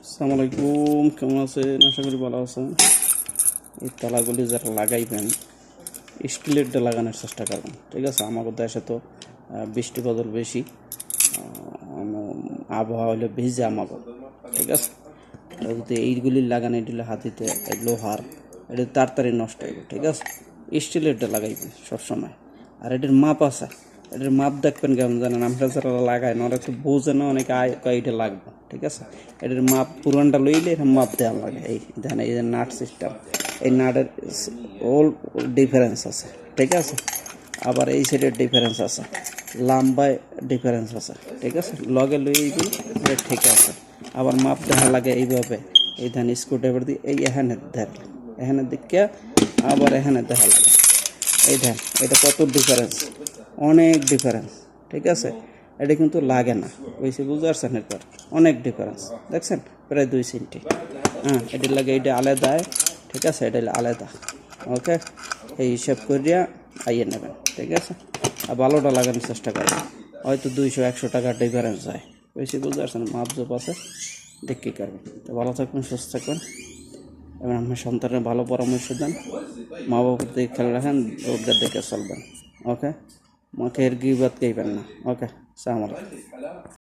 আসসালামু আলাইকুম, কেমন আছেন? আশা করি ভালো আছেন। এই তালাগুলি যারা লাগাইবেন স্টিলেরটা লাগানোর চেষ্টা করবেন, ঠিক আছে? আমাদের দেশে তো বৃষ্টি বদল বেশি, আবহাওয়া হলে ভিজে আমাকে, ঠিক আছে? আর যদি এইগুলি লাগানো দিলে হাতিতে লোহার এটা তাড়াতাড়ি নষ্ট হইবে, ঠিক আছে? স্টিলেরটা লাগাইবেন সবসময়। আর এটার মাপ আছে, এটার মাপ দেখবেন কেমন জানেন? আমরা যারা লাগাই না ওরা একটু বোঝে না, অনেকে এটা লাগবে, ঠিক আছে? এটার মাপ পুরানটা লইলে এটা মাপ দেওয়া লাগে। এই দেখেন, এই যে নাট সিস্টেম, এই নাটের ওল ডিফারেন্স আছে, ঠিক আছে? আবার এই সাইডের ডিফারেন্স আছে, লম্বায় ডিফারেন্স আছে, ঠিক আছে? লগে লই দিই, ঠিক আছে। আবার মাপ দেখা লাগে এইভাবে, এই ধান স্ক্রুড্রাইভার দিয়ে এই এখানে দিকে আবার এখানে দেখা লাগে। এই ধান এটা কত ডিফারেন্স, অনেক ডিফারেন্স, ঠিক আছে? এটা কিন্তু লাগে না, বুঝছি, বুঝতে পারছেন? এরপর অনেক ডিফারেন্স দেখছেন, প্রায় 2 সেন্টি। এটা লাগে, এটা আলাদা, ঠিক আছে? এটা আলাদা, ওকে? এই হিসাব করিয়া আইয়ে নেবেন, ঠিক আছে? আর ভালোটা লাগানোর চেষ্টা করবেন, হয়তো 200-100 টাকা ডিফারেন্স হয়, বেশি বুঝতে পারছেন? মাপ জোপ আছে, দেখি করবেন। তো ভালো থাকবেন, সুস্থ থাকবেন এবং আপনার সন্তানের ভালো পরামর্শ দেন, মা বাবার দিকে খেয়াল রাখেন, রোগটা দেখে চলবেন, ওকে? মুখের গিবত গাইবেন না, ওকে? আসসালামু আলাইকুম।